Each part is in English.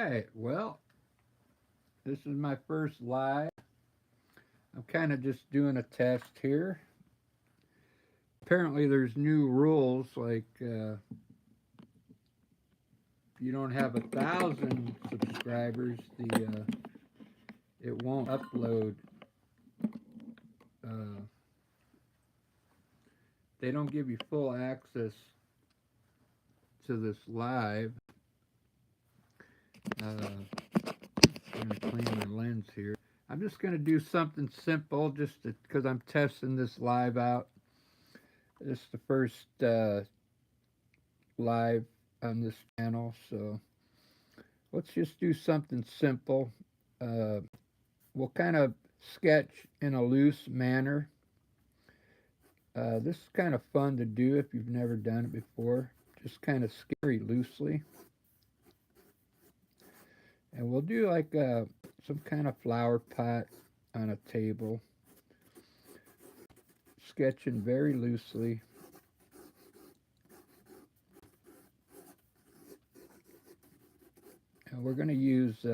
right, well, this is my first live. I'm kind of just doing a test here. Apparently, there's new rules like if you don't have 1,000 subscribers, the it won't upload. Uh, they don't give you full access to this live. I'm gonna clean my lens here. I'm just gonna do something simple, just because I'm testing this live out. This is the first live on this channel, so let's just do something simple. Uh, we'll kind of sketch in a loose manner. This is kind of fun to do if you've never done it before. Just kind of scary loosely. And we'll do like some kind of flower pot on a table. Sketching very loosely. And we're going to use,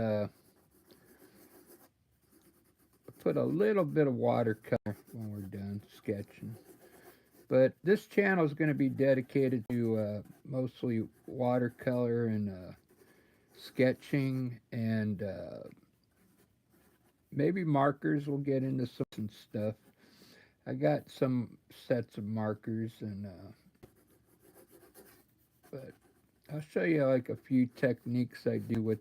put a little bit of watercolor when we're done sketching. But this channel is going to be dedicated to mostly watercolor and sketching, and maybe markers. We'll get into some stuff. I got some sets of markers, and but I'll show you like a few techniques I do with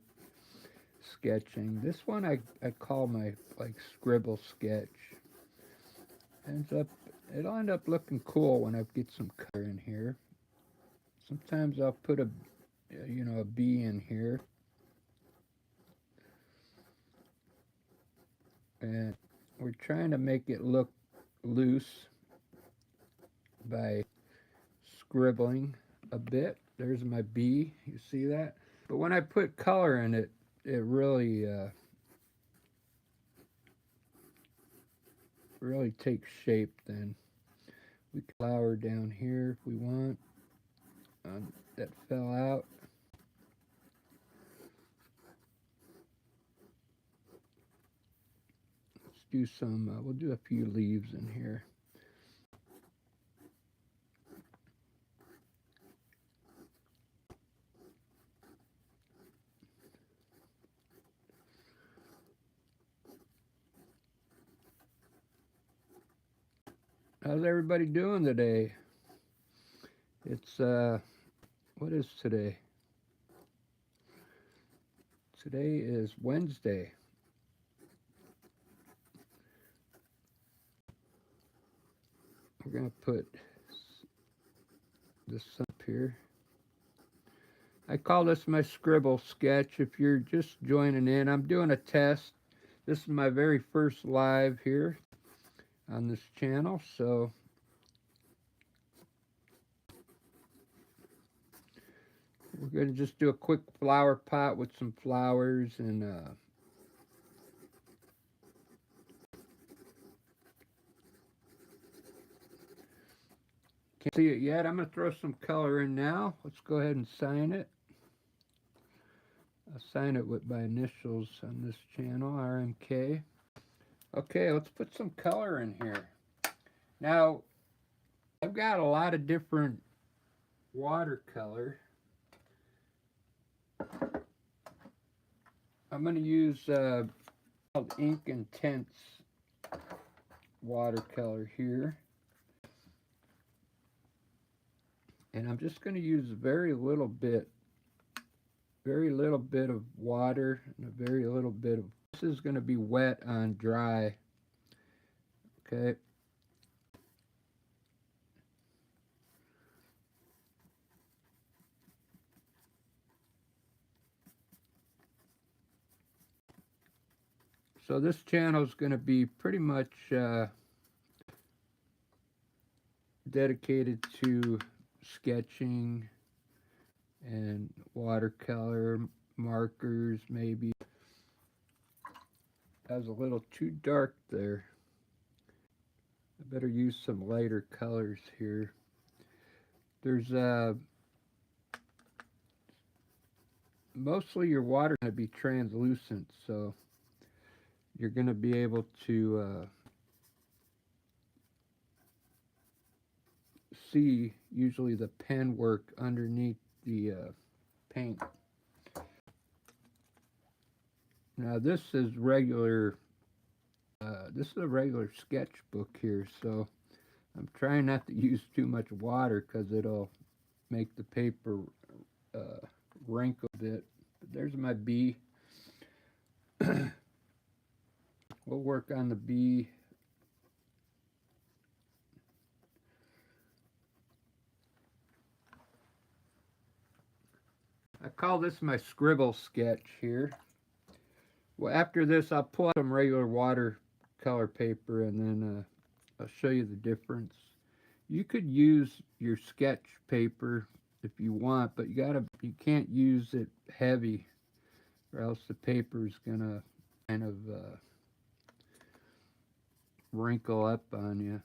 sketching. This one I call my like scribble sketch. It'll end up looking cool when I get some color in here. Sometimes I'll put a bee in here, and we're trying to make it look loose by scribbling a bit. There's my bee, you see that? But when I put color in it, it really really takes shape then. We can flower down here if we want. That fell out. Let's do some, we'll do a few leaves in here. How's everybody doing today? It's, what is today? Today is Wednesday. We're going to put this up here. I call this my scribble sketch. If you're just joining in, I'm doing a test. This is my very first live here on this channel, so we're going to just do a quick flower pot with some flowers, and can't see it yet. I'm going to throw some color in now. Let's go ahead and sign it. I'll sign it with my initials on this channel, RMK. Okay, let's put some color in here. Now, I've got a lot of different watercolor. I'm going to use called Ink Intense watercolor here. And I'm just going to use very little bit of water and a very little bit of, this is going to be wet on dry. Okay. So this channel is going to be pretty much dedicated to sketching and watercolor, markers maybe. That was a little too dark there. I better use some lighter colors here. There's mostly your water is going to be translucent, so you're going to be able to see usually the pen work underneath the paint. Now this is regular. This is a regular sketchbook here, so I'm trying not to use too much water because it'll make the paper wrinkle a bit. But there's my bee. We'll work on the bee. I call this my scribble sketch here. Well, after this, I'll pull out some regular watercolor paper and then I'll show you the difference. You could use your sketch paper if you want, but you can't use it heavy, or else the paper's gonna kind of wrinkle up on you.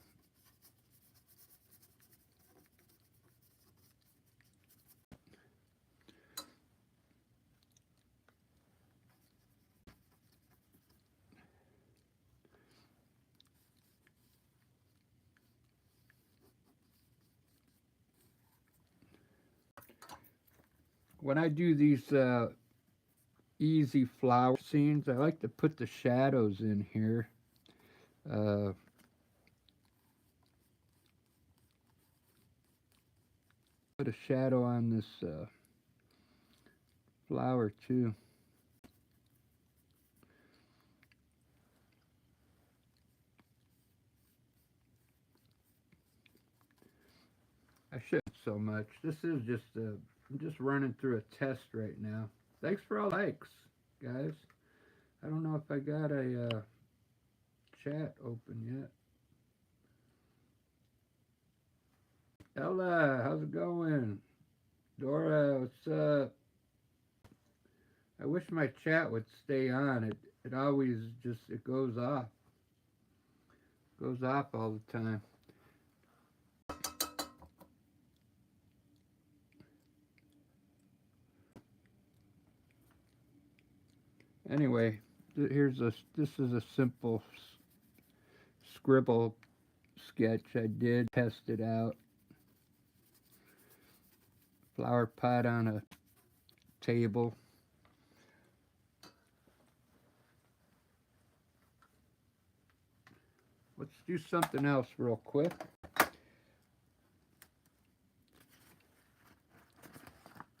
When I do these easy flower scenes, I like to put the shadows in here. Put a shadow on this flower too. I shouldn't so much. This is just I'm just running through a test right now. Thanks for all the likes, guys. I don't know if I got a chat open yet. Ella, how's it going? Dora, what's up? I wish my chat would stay on. It always just it goes off. Goes off all the time. Anyway, this is a simple scribble sketch I did. Test it out. Flower pot on a table. Let's do something else real quick. You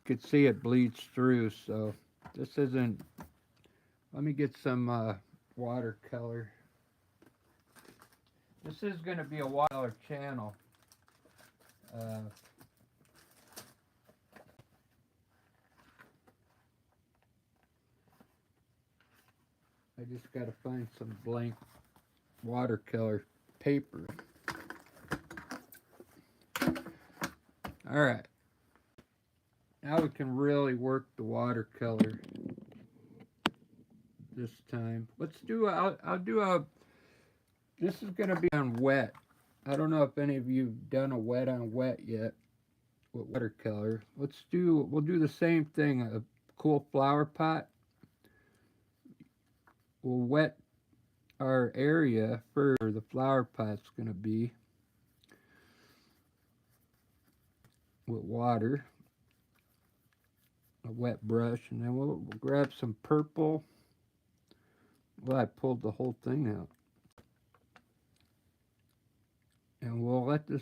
could see it bleeds through, so this isn't. Let me get some watercolor. This is going to be a watercolor channel. I just got to find some blank watercolor paper. All right. Now we can really work the watercolor this time. Let's do, I'll do a, this is going to be on wet. I don't know if any of you have done a wet on wet yet with watercolor. We'll do the same thing, a cool flower pot. We'll wet our area for the flower pot's going to be with water, a wet brush, and then we'll grab some purple. Well, I pulled the whole thing out. And we'll let this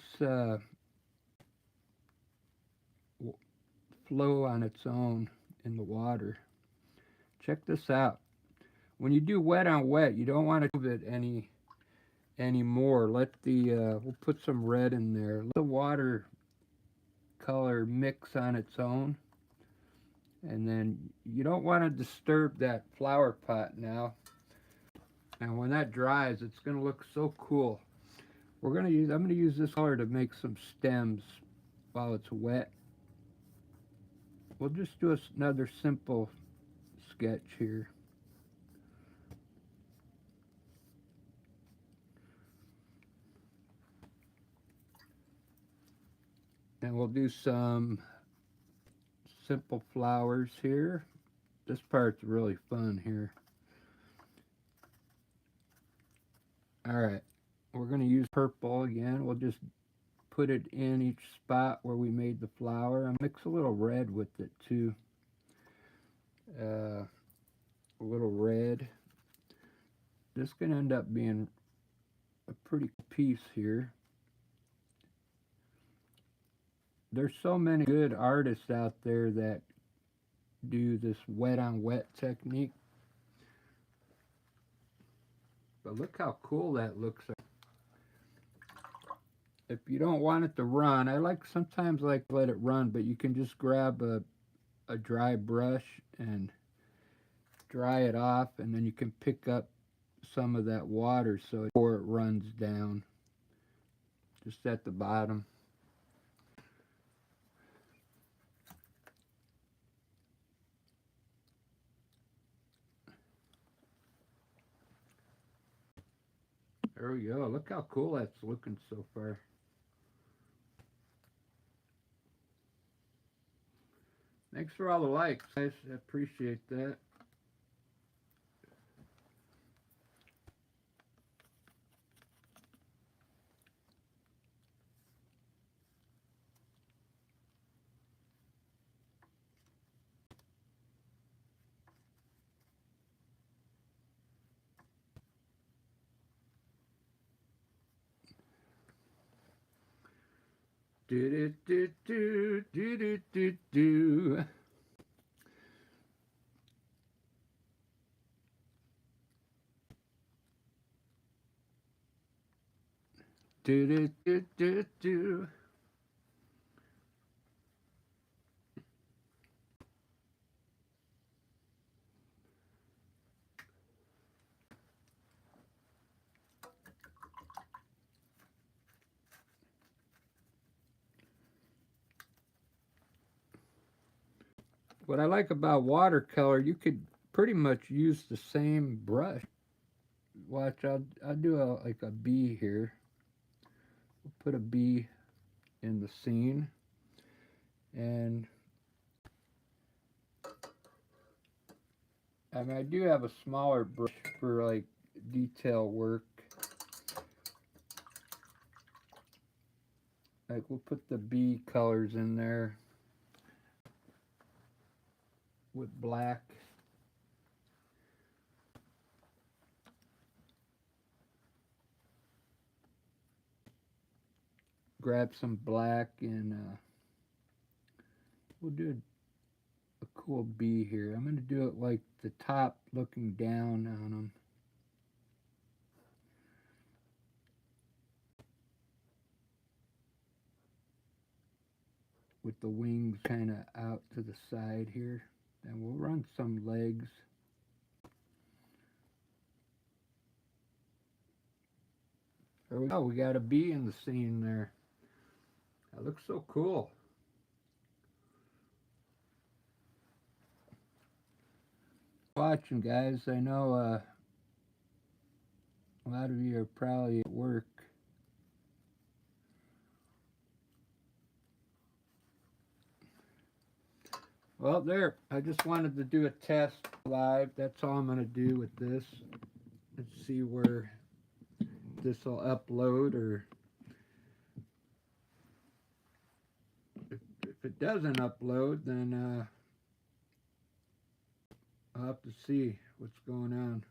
flow on its own in the water. Check this out. When you do wet on wet, you don't want to move it any more. Let the we'll put some red in there. Let the water color mix on its own, and then you don't want to disturb that flower pot now. And when that dries, it's going to look so cool. I'm going to use this color to make some stems while it's wet. We'll just do another simple sketch here. And we'll do some simple flowers here. This part's really fun here. Alright, we're going to use purple again. We'll just put it in each spot where we made the flower. I mix a little red with it too. A little red. This is going to end up being a pretty piece here. There's so many good artists out there that do this wet on wet technique. But look how cool that looks. If you don't want it to run, I sometimes like to let it run, but you can just grab a dry brush and dry it off, and then you can pick up some of that water so before it runs down, just at the bottom. There we go. Look how cool that's looking so far. Thanks for all the likes, guys. I appreciate that. Do do do do do do do do. Do do do do do. What I like about watercolor, you could pretty much use the same brush. Watch, I'll do like a bee here. We'll put a bee in the scene, and I mean, I do have a smaller brush for like detail work. Like we'll put the bee colors in there with black. Grab some black and we'll do a cool bee here. I'm going to do it like the top looking down on them. With the wings kind of out to the side here. And we'll run some legs. There we go. We got a bee in the scene there. That looks so cool. Watching, guys. I know a lot of you are probably at work. Well, there. I just wanted to do a test live. That's all I'm going to do with this. Let's see where this will upload, or if it doesn't upload, then I'll have to see what's going on.